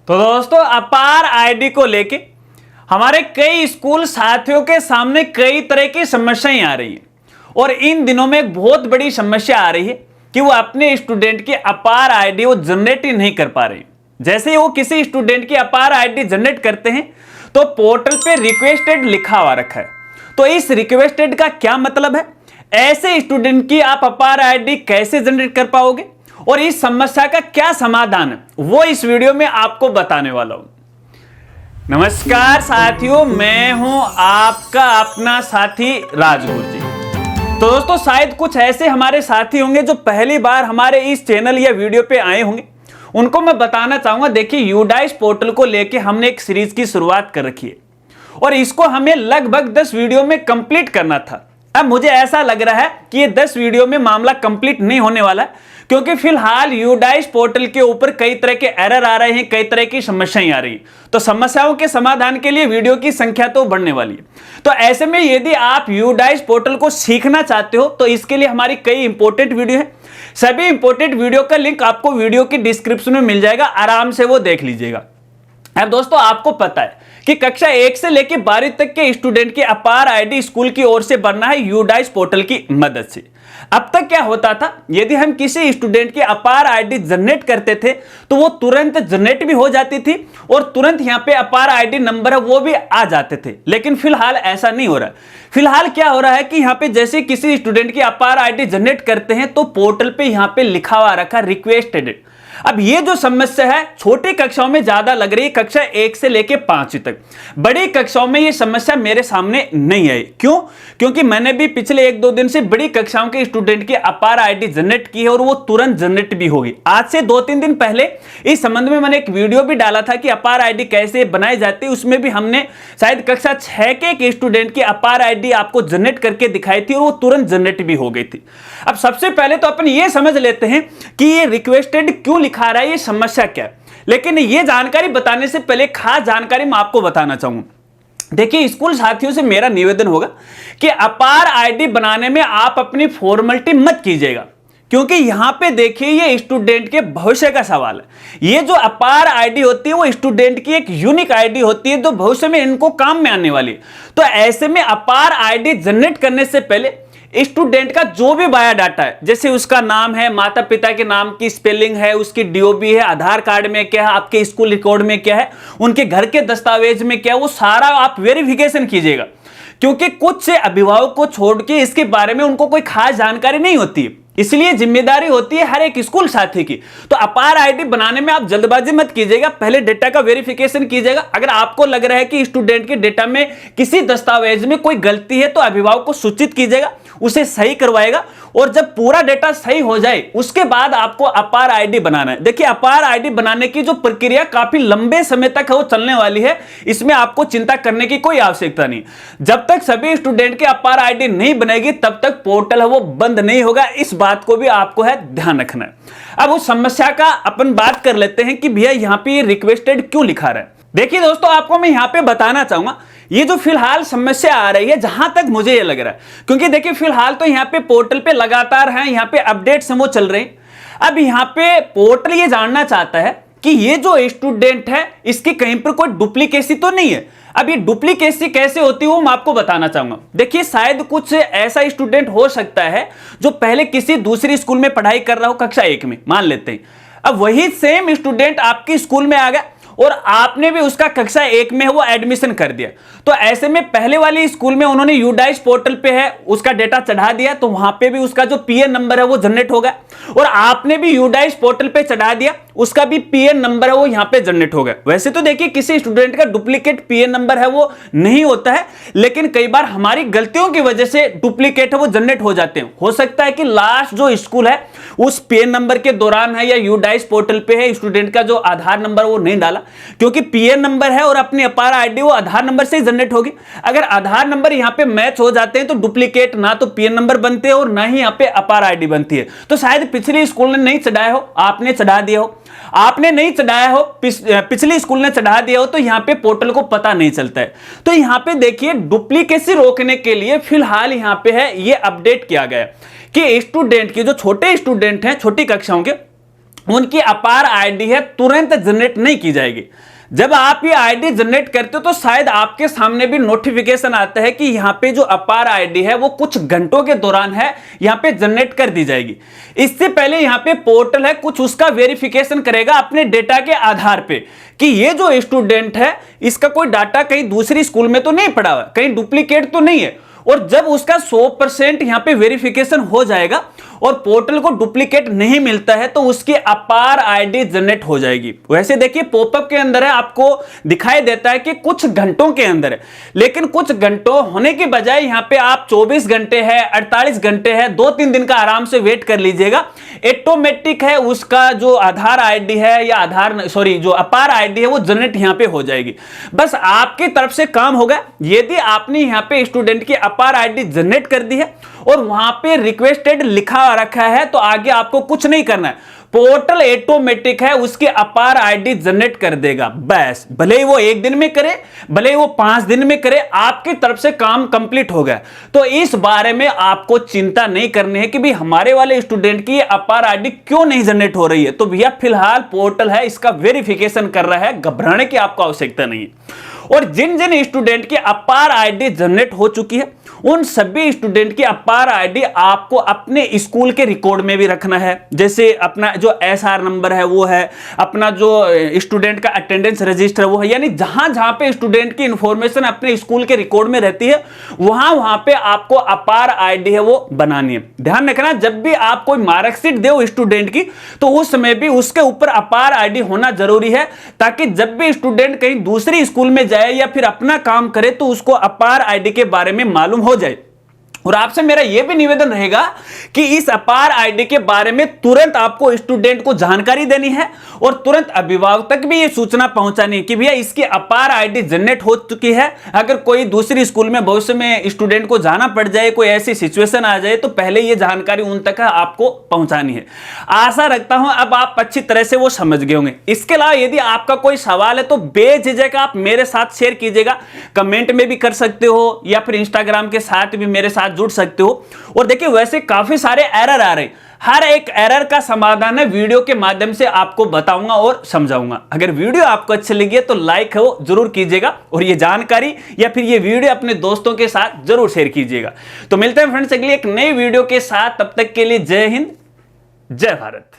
तो दोस्तों अपार आईडी को लेके हमारे कई स्कूल साथियों के सामने कई तरह की समस्याएं आ रही हैं और इन दिनों में एक बहुत बड़ी समस्या आ रही है कि वो अपने स्टूडेंट की अपार आईडी वो जनरेट ही नहीं कर पा रहे। जैसे ही वो किसी स्टूडेंट की अपार आईडी जनरेट करते हैं तो पोर्टल पे रिक्वेस्टेड लिखा हुआ रखा है। तो इस रिक्वेस्टेड का क्या मतलब है, ऐसे स्टूडेंट की आप अपार आईडी कैसे जनरेट कर पाओगे और इस समस्या का क्या समाधान है, वो इस वीडियो में आपको बताने वाला हूं। नमस्कार साथियों, मैं हूं आपका अपना साथी राजगुरु जी। तो दोस्तों शायद कुछ ऐसे हमारे साथी होंगे जो पहली बार हमारे इस चैनल या वीडियो पे आए होंगे। उनको मैं बताना चाहूंगा, देखिए यूडाइस पोर्टल को लेके हमने एक सीरीज की शुरुआत कर रखी है और इसको हमें लगभग 10 वीडियो में कंप्लीट करना था। अब मुझे ऐसा लग रहा है कि ये 10 वीडियो में मामला कंप्लीट नहीं होने वाला है, क्योंकि फिलहाल यूडाइस पोर्टल के ऊपर कई तरह के एरर आ रहे हैं, कई तरह की समस्याएं आ रही हैं। तो समस्याओं के समाधान के लिए वीडियो की संख्या तो बढ़ने वाली है। तो ऐसे में यदि आप यूडाइस पोर्टल को सीखना चाहते हो तो इसके लिए हमारी कई इंपॉर्टेंट वीडियो है। सभी इंपॉर्टेंट वीडियो का लिंक आपको वीडियो की डिस्क्रिप्शन में मिल जाएगा, आराम से वो देख लीजिएगा। अब दोस्तों आपको पता है कि कक्षा 1 से लेकर 12 तक के स्टूडेंट की अपार आईडी स्कूल की ओर से बनना है यूडाइस पोर्टल की मदद से। अब तक क्या होता था, यदि हम किसी स्टूडेंट की अपार आईडी जनरेट करते थे तो वो तुरंत जनरेट भी हो जाती थी और तुरंत यहाँ पे अपार आईडी नंबर है वो भी आ जाते थे। लेकिन फिलहाल ऐसा नहीं हो रहा। फिलहाल क्या हो रहा है कि यहाँ पे जैसे किसी स्टूडेंट की अपार आईडी जनरेट करते हैं तो पोर्टल पे यहाँ पे लिखा हुआ रखा रिक्वेस्टेड। अब ये जो समस्या है छोटी कक्षाओं में ज्यादा लग रही है, कक्षा 1 से लेके 5 तक। बड़ी कक्षाओं में ये समस्या मेरे सामने नहीं आई। क्यों? क्योंकि मैंने भी पिछले 1-2 दिन से बड़ी कक्षाओं के स्टूडेंट की अपार आईडी जनरेट की है और वो तुरंत जनरेट भी होगी। आज से 2-3 दिन पहले इस संबंध में मैंने एक वीडियो भी डाला था कि अपार आईडी कैसे बनाई जाती है। उसमें भी हमने शायद कक्षा 6 के एक स्टूडेंट की अपार आईडी आपको जनरेट करके दिखाई थी और वो तुरंत जनरेट भी हो गई थी। अब सबसे पहले तो अपन ये समझ लेते हैं कि ये रिक्वेस्टेड क्यों लिखा रहा है, ये समस्या क्या है। लेकिन ये जानकारी बताने से पहले खास जानकारी मैं आपको बताना चाहूंगा। देखिए स्कूल साथियों से मेरा निवेदन होगा कि अपार आईडी बनाने में आप अपनी फॉर्मेलिटी मत कीजिएगा, क्योंकि यहां पे देखिए ये स्टूडेंट के भविष्य का सवाल है। ये जो अपार आईडी होती है वो स्टूडेंट की एक यूनिक आईडी होती है जो भविष्य में इनको काम में आने वाली है। तो ऐसे में अपार आईडी जनरेट करने से पहले स्टूडेंट का जो भी बायोडाटा है, जैसे उसका नाम है, माता पिता के नाम की स्पेलिंग है, उसकी डीओबी है, आधार कार्ड में क्या है, आपके स्कूल रिकॉर्ड में क्या है, उनके घर के दस्तावेज में क्या है, वो सारा आप वेरिफिकेशन कीजिएगा। क्योंकि कुछ से अभिभावक को छोड़ के इसके बारे में उनको कोई खास जानकारी नहीं होती है, इसलिए जिम्मेदारी होती है हर एक स्कूल साथी की। तो अपार आईडी बनाने में आप जल्दबाजी मत कीजिएगा, पहले डेटा का वेरिफिकेशन कीजिएगा। अगर आपको लग रहा है कि स्टूडेंट के डेटा में किसी दस्तावेज में कोई गलती है तो अभिभावक को सूचित कीजिएगा, उसे सही करवाएगा और जब पूरा डेटा सही हो जाए उसके बाद आपको अपार आईडी बनाना है। देखिए अपार आईडी बनाने की जो प्रक्रिया काफी लंबे समय तक है वो चलने वाली है, इसमें आपको चिंता करने की कोई आवश्यकता नहीं। जब तक सभी स्टूडेंट की अपार आईडी नहीं बनेगी तब तक पोर्टल है वो बंद नहीं होगा। इस बात को भी आपको है ध्यान रखना है। अब उस समस्या का अपन बात कर लेते हैं कि भैया यहाँ पे रिक्वेस्टेड क्यों लिखा रहा है। देखिए दोस्तों आपको मैं यहाँ पे बताना चाहूंगा ये जो फिलहाल समस्या आ रही है, जहां तक मुझे ये लग रहा है, क्योंकि देखिए फिलहाल तो यहाँ पे पोर्टल पे लगातार हैं, यहाँ पे अपडेट्स वो चल रहे हैं। अब यहाँ पे पोर्टल ये जानना चाहता है कि ये जो स्टूडेंट है इसकी कहीं पर कोई डुप्लीकेसी तो नहीं है। अब ये डुप्लीकेसी कैसे होती है वो मैं आपको बताना चाहूंगा। देखिए शायद कुछ ऐसा स्टूडेंट हो सकता है जो पहले किसी दूसरी स्कूल में पढ़ाई कर रहा हो, कक्षा 1 में मान लेते हैं। अब वही सेम स्टूडेंट आपकी स्कूल में आ गया और आपने भी उसका कक्षा 1 में वो एडमिशन कर दिया। तो ऐसे में पहले वाली स्कूल में उन्होंने यूडाइस पोर्टल पे है उसका डेटा चढ़ा दिया, तो वहां पे भी उसका जो पीएन नंबर है वो जनरेट होगा और आपने भी यूडाइस पोर्टल पे चढ़ा दिया, उसका भी पीएन नंबर है वो यहां पे जनरेट होगा। वैसे तो देखिए किसी स्टूडेंट का डुप्लीकेट पीएन नंबर है वो नहीं होता है, लेकिन कई बार हमारी गलतियों की वजह से डुप्लीकेट है वो जनरेट हो जाते हैं। हो सकता है कि लास्ट जो स्कूल है उस पीएन नंबर के दौरान है या यूडाइस पोर्टल पे है स्टूडेंट का जो आधार नंबर वो नहीं डाला, क्योंकि पीएन नंबर है और अपनी अपार आईडी वो आधार नंबर से जनरेट होगी। अगर आधार नंबर यहां पे मैच हो जाते हैं तो डुप्लीकेट ना तो पीएन नंबर बनते हैं और ना ही यहां पे अपार आईडी बनती है। तो शायद पिछली स्कूल ने नहीं चढ़ाया हो, आपने चढ़ा दिया हो, आपने नहीं चढ़ाया हो, पिछली स्कूल ने चढ़ा दिया हो, तो यहां पे पोर्टल को पता नहीं चलता है। तो यहां पे देखिए डुप्लीकेसी रोकने के लिए फिलहाल यहां पे है ये अपडेट किया गया कि स्टूडेंट के जो छोटे स्टूडेंट हैं छोटी कक्षाओं के उनकी अपार आईडी है तुरंत जनरेट नहीं की जाएगी। जब आप ये आईडी जनरेट करते हो तो शायद आपके सामने भी नोटिफिकेशन आता है कि यहां पे जो अपार आईडी है वो कुछ घंटों के दौरान है यहां पे जनरेट कर दी जाएगी। इससे पहले यहां पे पोर्टल है कुछ उसका वेरिफिकेशन करेगा अपने डेटा के आधार पे कि ये जो स्टूडेंट है इसका कोई डाटा कहीं दूसरी स्कूल में तो नहीं पड़ा हुआ, कहीं डुप्लीकेट तो नहीं है। और जब उसका 100% यहां पे वेरिफिकेशन हो जाएगा और पोर्टल को डुप्लीकेट नहीं मिलता है तो उसकी अपार आईडी जनरेट हो जाएगी। वैसे देखिए पॉपअप के अंदर है आपको दिखाई देता है कि कुछ घंटों के अंदर है, लेकिन कुछ घंटों होने के बजाय यहां पे आप 24 घंटे है, 48 घंटे है, 2-3 दिन का आराम से वेट कर लीजिएगा। ऑटोमेटिक है उसका जो आधार आईडी है या जो अपार आईडी है वो जनरेट यहां पे हो जाएगी। बस आपकी तरफ से काम होगा। यदि आपने यहां पे स्टूडेंट की अपार आईडी जनरेट कर दी है और वहां पे रिक्वेस्टेड लिखा रखा है तो आगे आपको कुछ नहीं करना है, पोर्टल ऑटोमेटिक है उसकी अपार आईडी जनरेट कर देगा। बस भले ही वो 1 दिन में करे, भले ही वो 5 दिन में करे, आपकी तरफ से काम कंप्लीट हो गया। तो इस बारे में आपको चिंता नहीं करनी है कि भी हमारे वाले स्टूडेंट की अपार आईडी क्यों नहीं जनरेट हो रही है। तो भैया फिलहाल पोर्टल है इसका वेरिफिकेशन कर रहा है, घबराने की आपको आवश्यकता नहीं है। और जिन जिन स्टूडेंट की अपार आईडी जनरेट हो चुकी है उन सभी स्टूडेंट की अपार आईडी आपको अपने स्कूल के रिकॉर्ड में भी रखना है। जैसे अपना जो एसआर नंबर है वो है, अपना जो स्टूडेंट का अटेंडेंस रजिस्टर वो है, यानी जहां जहां पे स्टूडेंट की इंफॉर्मेशन अपने स्कूल के रिकॉर्ड में रहती है वहां वहां पे आपको अपार आईडी है वो बनानी है। ध्यान रखना जब भी आप कोई मार्कशीट दो स्टूडेंट की तो उस समय भी उसके ऊपर अपार आईडी होना जरूरी है, ताकि जब भी स्टूडेंट कहीं दूसरी स्कूल में जाए या फिर अपना काम करे तो उसको अपार आईडी के बारे में मालूम हो जाए। और आपसे मेरा यह भी निवेदन रहेगा कि इस अपार आईडी के बारे में तुरंत आपको स्टूडेंट को जानकारी देनी है और तुरंत अभिभावक तक भी यह सूचना पहुंचानी है कि भैया इसकी अपार आईडी जनरेट हो चुकी है। अगर कोई दूसरी स्कूल में भविष्य में स्टूडेंट को जाना पड़ जाए, कोई ऐसी सिचुएशन आ जाए, तो पहले यह जानकारी उन तक आपको पहुंचानी है। आशा रखता हूं अब आप अच्छी तरह से वो समझ गए होंगे। इसके अलावा यदि आपका कोई सवाल है तो बेझिझक आप मेरे साथ शेयर कीजिएगा, कमेंट में भी कर सकते हो या फिर इंस्टाग्राम के साथ भी मेरे साथ जुड़ सकते हो। और देखिए वैसे काफी सारे एरर आ रहे हैं, हर एक एरर का समाधान है वीडियो के माध्यम से आपको बताऊंगा और समझाऊंगा। अगर वीडियो आपको अच्छी लगी है तो लाइक है वो जरूर कीजिएगा और ये जानकारी या फिर ये वीडियो अपने दोस्तों के साथ जरूर शेयर कीजिएगा। तो मिलते हैं फ्रेंड्स अगली एक नई वीडियो के साथ, तब तक के लिए जय हिंद, जय भारत।